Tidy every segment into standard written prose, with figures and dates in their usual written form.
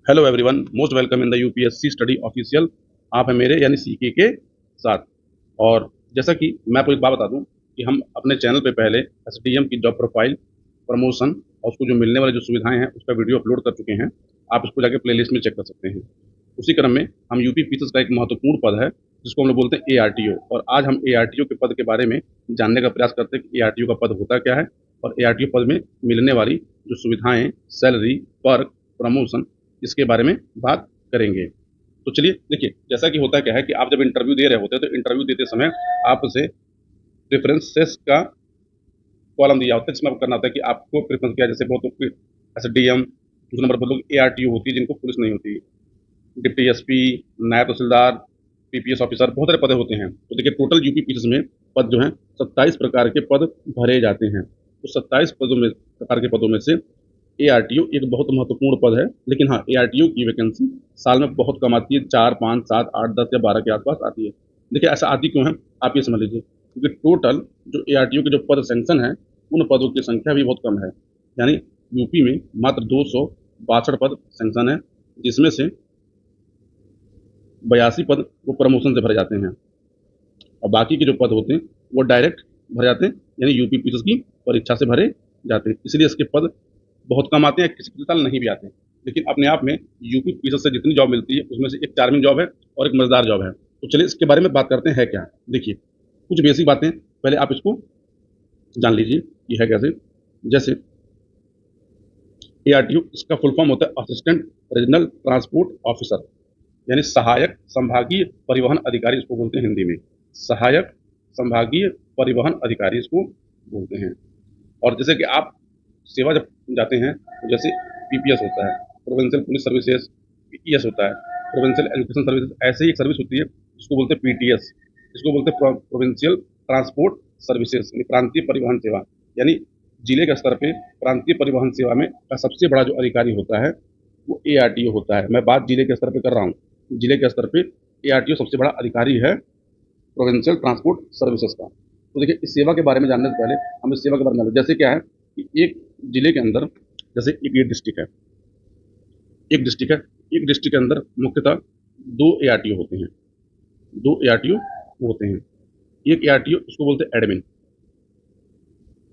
Hello everyone, most welcome in the UPSC study official. आप हैं मेरे यानी सीके के साथ। और जैसा कि मैं आपको एक बात बता दूं कि हम अपने चैनल पे पहले एसडीएम की जॉब प्रोफाइल, प्रमोशन और उसको जो मिलने वाली जो सुविधाएं हैं उसका वीडियो अपलोड कर चुके हैं। आप उसको जाके प्लेलिस्ट में चेक कर सकते हैं। उसी क्रम में हम यूपी पीसीएस का एक महत्वपूर्ण पद है जिसको हम लोग बोलते हैं एआरटीओ, और आज हम एआरटीओ के पद के बारे में जानने का प्रयास करते हैं कि एआरटीओ का पद होता क्या है और एआरटीओ पद में मिलने वाली जो सुविधाएं, सैलरी, पर्क, प्रमोशन, इसके बारे में बात करेंगे। तो चलिए देखिए, जैसा कि होता क्या है कि आप जब इंटरव्यू दे रहे होते हैं तो इंटरव्यू देते समय आपसे प्रेफरेंसेस का कॉलम दिया होता है जिसमें आपको करना होता है कि आपको प्रेफरेंस क्या है। जैसे बहुत लोग एस डी एम, दूसरे नंबर पर लोग एआरटीओ होती है जिनको पुलिस नहीं होती, डिप्टी एसपी, नायब तहसीलदार, पीपीएस ऑफिसर, बहुत सारे पद होते हैं। तो देखिए, टोटल यूपी पीसीएस में पद जो हैं 27 प्रकार के पद भरे जाते हैं। तो 27 प्रकार के पदों में से एआरटीओ एक बहुत महत्वपूर्ण पद है। लेकिन हाँ, एआरटीओ की वैकेंसी साल में बहुत कम आती है, 4, 5, 7, 8, 10 या 12 के आसपास आती है। देखिए, ऐसा आती क्यों है आप ये समझ लीजिए, क्योंकि टोटल जो एआरटीओ के जो पद सेंक्शन है उन पदों की संख्या भी बहुत कम है। यानी यूपी में मात्र 262 पद सेंक्शन है, जिसमें से 82 पद वो प्रमोशन से भरे जाते हैं और बाकी के जो पद होते हैं वो डायरेक्ट भरे जाते हैं, यानी यूपी पीसीएस की परीक्षा से भरे जाते हैं। इसलिए इसके पद बहुत कम आते हैं, किसी किसी साल नहीं भी आते हैं। लेकिन अपने आप में यूपी पीसीएस से जितनी जॉब मिलती है उसमें से एक चार्मिंग जॉब है और एक मजेदार जॉब है। तो चलिए इसके बारे में बात करते हैं, है क्या। देखिए, कुछ बेसिक बातें पहले आप इसको जान लीजिए कि है कैसे। जैसे एआरटीओ, इसका फुल फॉर्म होता है असिस्टेंट रीजनल ट्रांसपोर्ट ऑफिसर, यानी सहायक संभागीय परिवहन अधिकारी इसको बोलते हैं हिंदी में। सहायक संभागीय परिवहन अधिकारी इसको बोलते हैं। और जैसे कि आप सेवा जब जाते हैं तो जैसे पीपीएस होता है, प्रोविंशियल पुलिस सर्विसेज, पीईएस होता है, प्रोविंशियल एजुकेशन सर्विसेज, ऐसे ही एक सर्विस होती है जिसको बोलते हैं पीटीएस, इसको बोलते हैं प्रोविंशियल ट्रांसपोर्ट सर्विसेज, यानी प्रांतीय परिवहन सेवा। यानी जिले के स्तर पे प्रांतीय परिवहन सेवा में का सबसे बड़ा जो अधिकारी होता है वो एआरटीओ होता है। मैं बात जिले के स्तर पे कर रहा हूँ, जिले के स्तर पे एआरटीओ सबसे बड़ा अधिकारी है प्रोविंशियल ट्रांसपोर्ट सर्विसेज का। तो देखिए, इस सेवा के बारे में जानने से पहले हम इस सेवा के बारे में जानते हैं। जैसे क्या है कि एक जिले के अंदर, जैसे एक ये डिस्ट्रिक्ट है, एक डिस्ट्रिक्ट है, एक डिस्ट्रिक्ट के अंदर मुख्यतः 2 एआरटीओ होते हैं, 2 एआरटीओ होते हैं। एक एआरटीओ इसको बोलते हैं एडमिन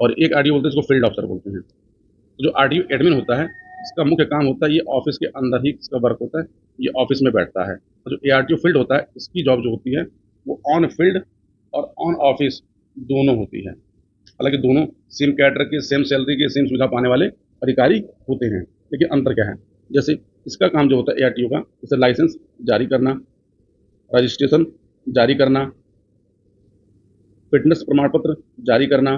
और एक आरटीओ बोलते हैं इसको फील्ड ऑफिसर बोलते हैं। तो जो आरटीओ एडमिन होता है, इसका मुख्य काम होता है, ये ऑफिस के अंदर ही इसका वर्क होता है, ये ऑफिस में बैठता है। और जो एआरटीओ फील्ड होता है, इसकी जॉब जो होती है वो ऑन फील्ड और ऑन ऑफिस दोनों होती है। हालांकि दोनों सेम कैडर के, सेम सैलरी के, सेम सुविधा पाने वाले अधिकारी होते हैं, लेकिन अंतर क्या है। जैसे इसका काम जो होता है एआरटीओ का, जैसे लाइसेंस जारी करना, रजिस्ट्रेशन जारी करना, फिटनेस प्रमाण पत्र जारी करना,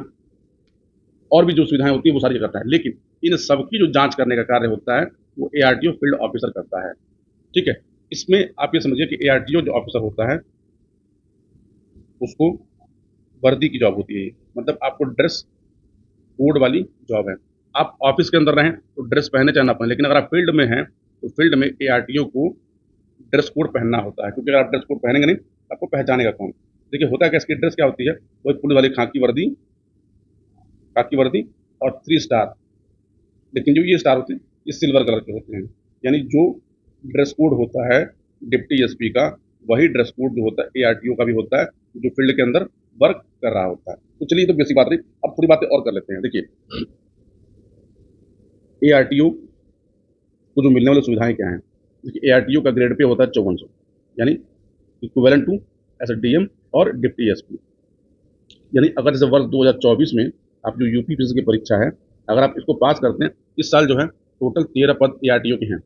और भी जो सुविधाएं होती है वो सारी करता है। लेकिन इन सबकी जो जांच करने का कार्य होता है वो एआरटीओ फील्ड ऑफिसर करता है। ठीक है। इसमें आप ये समझिए कि एआरटीओ जो ऑफिसर होता है उसको वर्दी की जॉब होती है, मतलब आपको ड्रेस कोड वाली जॉब है। आप ऑफिस के अंदर रहें तो ड्रेस पहने चाहे ना पहने, लेकिन अगर आप फील्ड में हैं तो फील्ड में एआरटीओ को ड्रेस कोड पहनना होता है, क्योंकि अगर आप ड्रेस कोड पहनेंगे नहीं तो आपको पहचानेगा कौन। देखिए, होता है कि इसकी ड्रेस क्या होती है, वही पुलिस वाली खाकी वर्दी, खाकी वर्दी और 3 स्टार। लेकिन जो ये स्टार होते हैं ये सिल्वर कलर के होते हैं। यानी जो ड्रेस कोड होता है डिप्टी एसपी का, वही ड्रेस कोड जो होता है एआरटीओ का भी होता है, जो फील्ड के अंदर वर्क कर रहा होता है। तो चलिए, ये तो बेसिक बात रही। अब थोड़ी बातें और कर लेते हैं। देखिए, एआरटीओ को जो मिलने वाली सुविधाएं क्या हैं। देखिए, एआरटीओ का ग्रेड पे होता है 5400, यानी इक्विवेलेंट टू एसडीएम और डिप्टी एसपी। यानी अगर जैसे वर्ष 2024 में आप जो यूपी पीसीएस की परीक्षा है, अगर आप इसको पास करते हैं, इस साल जो है टोटल 13 पद एआरटीओ के हैं।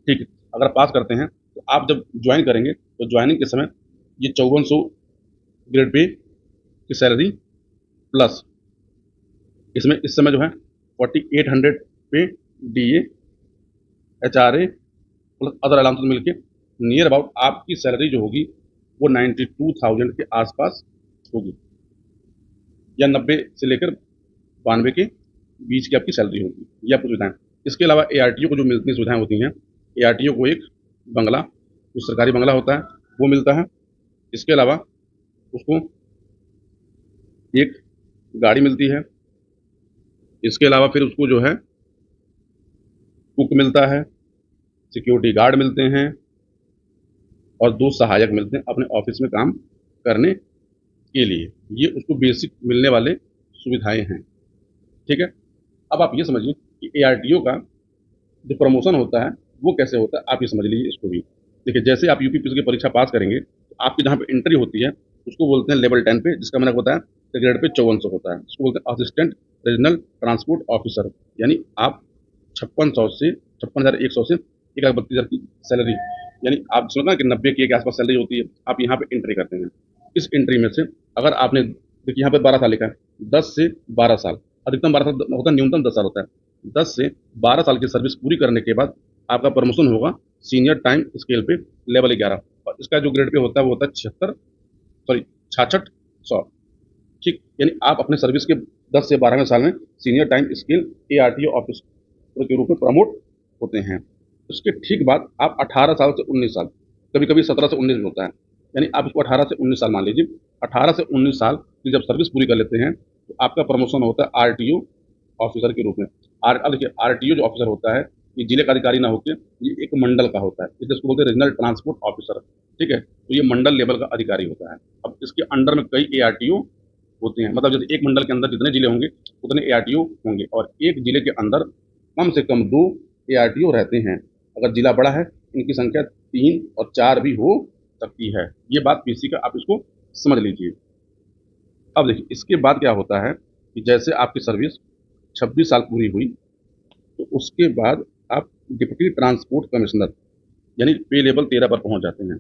ठीक है। अगर पास करते हैं तो आप जब ज्वाइन करेंगे तो ज्वाइनिंग के समय ये 5400 ग्रेड पे की सैलरी प्लस इसमें इस समय जो है 4800 पे DA, HRA plus other allowances मिलके नियर अबाउट आपकी सैलरी जो होगी वो 92,000 के आसपास होगी, या 90 से लेकर 92 के बीच की आपकी सैलरी होगी, या आपको सुविधाएं। इसके अलावा एआरटीओ को जो मिलती सुविधाएं होती हैं, एआरटीओ को एक बंगला, जो सरकारी बंगला होता है वो मिलता है। इसके अलावा उसको एक गाड़ी मिलती है। इसके अलावा फिर उसको जो है कुक मिलता है, सिक्योरिटी गार्ड मिलते हैं और 2 सहायक मिलते हैं अपने ऑफिस में काम करने के लिए। ये उसको बेसिक मिलने वाले सुविधाएं हैं। ठीक है। अब आप ये समझिए कि एआरटीओ का जो प्रमोशन होता है वो कैसे होता है, आप ये समझ लीजिए इसको भी। देखिए, जैसे आप यूपीपीसी की परीक्षा पास करेंगे तो आपकी जहाँ पे एंट्री होती है उसको बोलते हैं लेवल 10 पे, जिसका मैंने आपको बताया ग्रेड पे 5400 होता है। उसको बोलते हैं असिस्टेंट रीजनल ट्रांसपोर्ट ऑफिसर। यानी आप 5600 से 56,100 से 1,32,000 की सैलरी, यानी आप सुना कि 90 के आसपास सैलरी होती है, आप यहाँ पे एंट्री करते हैं। इस एंट्री में से अगर आपने, देखिए यहाँ पे 12 साल लिखा है, 10 से 12 साल, अधिकतम 12 साल होता है, न्यूनतम 10 साल होता है। 10 से 12 साल की सर्विस पूरी करने के बाद आपका प्रमोशन होगा सीनियर टाइम स्केल पे लेवल 11, और इसका जो ग्रेड पे होता है वो होता है 6600। ठीक, यानी आप अपने सर्विस के 10 से 12वें साल में senior time scale ARTO officer के रूप में प्रमोट होते हैं। उसके ठीक बाद आप 18 साल से 19 साल, कभी कभी 17 से 19 में होता है, यानी आप इसको 18 से 19 साल मान लीजिए। 18 से 19 साल की जब सर्विस पूरी कर लेते हैं तो आपका प्रमोशन होता है आरटीओ ऑफिसर के रूप में। देखिए, आरटीओ जो ऑफिसर होता है ये जिले का अधिकारी ना होकर ये एक मंडल का होता है, जिसको बोलते हैं रीजनल ट्रांसपोर्ट ऑफिसर। ठीक है, तो ये मंडल लेवल का अधिकारी होता है। अब इसके अंडर में कई एआरटीओ होते हैं, मतलब जैसे एक मंडल के अंदर जितने जिले होंगे उतने एआरटीओ होंगे, और एक जिले के अंदर कम से कम 2 एआरटीओ रहते हैं। अगर जिला बड़ा है इनकी संख्या 3 और 4 भी हो सकती है। ये बात पीसी का, आप इसको समझ लीजिए। अब देखिए, इसके बाद क्या होता है कि जैसे आपकी सर्विस 26 साल पूरी हुई तो उसके बाद आप डिप्टी ट्रांसपोर्ट कमिश्नर यानी पे लेवल 13 पर पहुंच जाते हैं।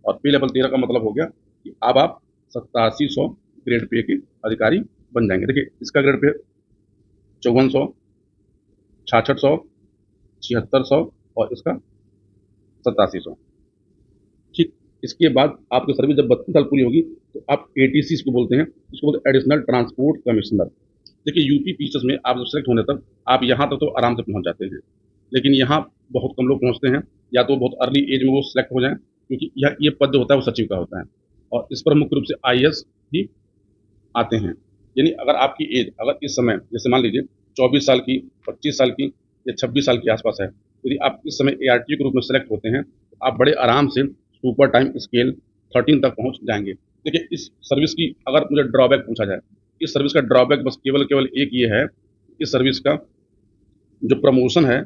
और पे लेवल 13 का मतलब हो गया कि अब आप 8700 ग्रेड पे के अधिकारी बन जाएंगे। देखिए, इसका ग्रेड पे 5400, 6600, 7600 और इसका 8700। ठीक, इसके बाद आपकी सर्विस जब 32 साल पूरी होगी तो आप एटीसी इसको बोलते हैं, इसको बोलते हैं एडिशनल ट्रांसपोर्ट कमिश्नर। देखिए, यूपी पीसीएस में आप जब सेलेक्ट होने तक आप यहाँ तक तो आराम से पहुँच जाते हैं, लेकिन यहाँ बहुत कम लोग पहुँचते हैं, या तो बहुत अर्ली एज में वो सिलेक्ट हो जाएं, क्योंकि यह ये पद जो होता है वो सचिव का होता है, और इस पर मुख्य रूप से आईएएस ही आते हैं। यानी अगर आपकी एज अगर इस समय जैसे मान लीजिए 24 साल की, 25 साल की या 26 साल के आसपास है, यदि आप इस समय एआरटीओ के रूप में सेलेक्ट होते हैं तो आप बड़े आराम से सुपर टाइम स्केल 13 तक पहुंच जाएंगे। देखिए, इस सर्विस की अगर मुझे ड्रॉबैक पूछा जाए, इस सर्विस का ड्रॉबैक बस केवल केवल एक ये है, इस सर्विस का जो प्रमोशन है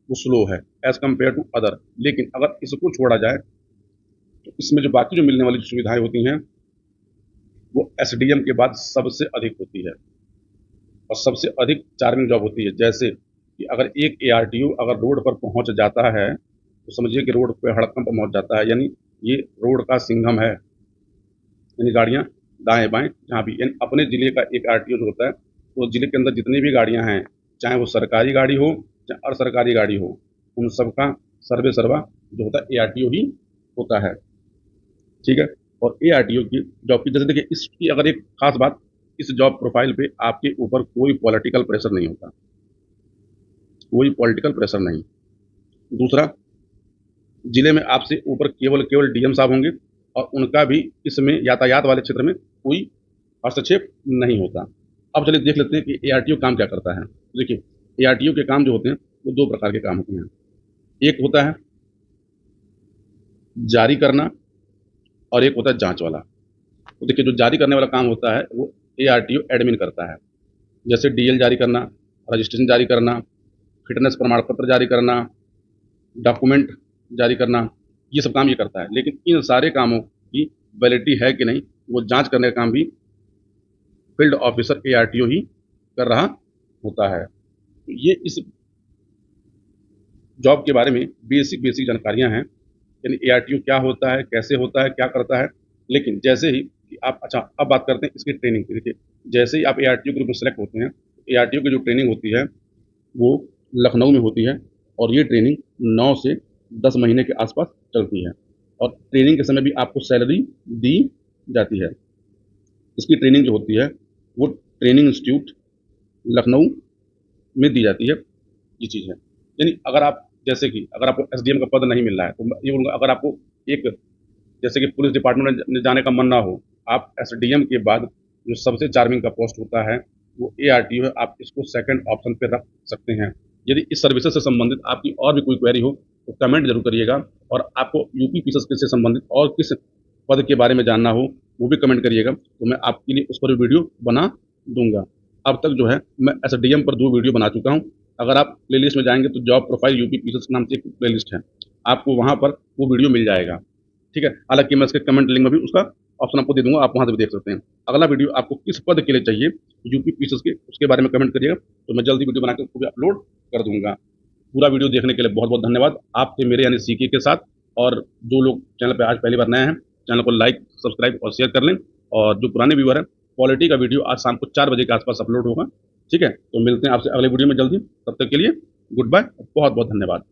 वो स्लो है एज कम्पेयर टू अदर। लेकिन अगर इसको छोड़ा जाए तो इसमें जो बाकी जो मिलने वाली सुविधाएं होती हैं वो एसडीएम के बाद सबसे अधिक होती है, और सबसे अधिक चार्मिंग जॉब होती है। जैसे कि अगर एक एआरटीओ अगर रोड पर पहुंच जाता है तो समझिए कि रोड पे हड़कंप पर पहुंच जाता है, यानी ये रोड का सिंघम है। यानी गाड़ियां दाएं बाएं जहाँ भी, यानी अपने जिले का एक आरटीओ जो होता है तो जिले के अंदर जितनी भी गाड़ियां हैं, चाहे वो सरकारी गाड़ी हो चाहे अरसरकारी गाड़ी हो, उन सबका सर्वे सर्वा जो होता है एआरटीओ ही होता है। ठीक है, और एआरटीओ की जॉब की, जैसे देखिए इसकी अगर एक खास बात, इस जॉब प्रोफाइल पे आपके ऊपर कोई पॉलिटिकल प्रेशर नहीं होता, कोई पॉलिटिकल प्रेशर नहीं। दूसरा, जिले में आपसे ऊपर केवल केवल डीएम साहब होंगे, और उनका भी इसमें यातायात वाले क्षेत्र में कोई हस्तक्षेप नहीं होता। अब चलिए देख लेते हैं कि एआरटीओ काम क्या करता है। देखिए, एआरटीओ के काम जो होते हैं वो 2 प्रकार के काम होते हैं। एक होता है जारी करना और एक होता है जांच वाला। तो देखिए, जो जारी करने वाला काम होता है वो एआरटीओ एडमिन करता है, जैसे डीएल जारी करना, रजिस्ट्रेशन जारी करना, फिटनेस प्रमाण पत्र जारी करना, डॉक्यूमेंट जारी करना, ये सब काम ये करता है। लेकिन इन सारे कामों की वैलिडिटी है कि नहीं, वो जांच करने का काम भी फील्ड ऑफिसर एआरटीओ ही कर रहा होता है। तो ये इस जॉब के बारे में बेसिक बेसिक जानकारियां हैं, यानी एआरटीओ क्या होता है, कैसे होता है, क्या करता है। लेकिन जैसे ही कि आप, अच्छा अब बात करते हैं इसकी ट्रेनिंग की। देखिए, जैसे ही आप एआरटीओ ग्रुप में सेलेक्ट होते हैं, एआरटीओ की जो ट्रेनिंग होती है वो लखनऊ में होती है, और ये ट्रेनिंग 9 से 10 महीने के आसपास चलती है, और ट्रेनिंग के समय भी आपको सैलरी दी जाती है। इसकी ट्रेनिंग जो होती है वो ट्रेनिंग इंस्टीट्यूट लखनऊ में दी जाती है, ये चीज़ है। यानी अगर आप, जैसे कि अगर आपको एसडीएम का पद नहीं मिल रहा है तो ये बोलूँगा, अगर आपको एक, जैसे कि पुलिस डिपार्टमेंट में जाने का मन ना हो, आप एसडीएम के बाद जो सबसे चार्मिंग का पोस्ट होता है वो एआरटीओ है, आप इसको सेकंड ऑप्शन पे रख सकते हैं। यदि इस सर्विसेज से संबंधित आपकी और भी कोई क्वेरी हो तो कमेंट जरूर करिएगा। और आपको यूपी पीसीएस से संबंधित और किस पद के बारे में जानना हो वो भी कमेंट करिएगा, तो मैं आपके लिए उस पर भी वीडियो बना दूंगा। अब तक जो है मैं एसडीएम पर 2 वीडियो बना चुका हूँ। अगर आप प्लेलिस्ट में जाएंगे तो जॉब प्रोफाइल यूपी पीसीएस नाम से एक प्लेलिस्ट है, आपको वहाँ पर वो वीडियो मिल जाएगा। ठीक है, हालांकि मैं इसके कमेंट लिंक में भी उसका ऑप्शन आपको दे दूंगा, आप वहाँ से भी देख सकते हैं। अगला वीडियो आपको किस पद के लिए चाहिए यूपी पीसीएस के, उसके बारे में कमेंट करिएगा, तो मैं जल्दी वीडियो बनाकर उसको भी अपलोड कर दूंगा। पूरा वीडियो देखने के लिए बहुत बहुत धन्यवाद। आप थे मेरे यानी सीके के साथ। और जो लोग चैनल पे आज पहली बार नए हैं, चैनल को लाइक, सब्सक्राइब और शेयर कर लें। और जो पुराने व्यूअर हैं, पॉलिटी का वीडियो आज शाम को 4 बजे के आसपास अपलोड होगा। ठीक है, तो मिलते हैं आपसे अगले वीडियो में जल्दी। तब तक के लिए गुड बाय, बहुत बहुत धन्यवाद।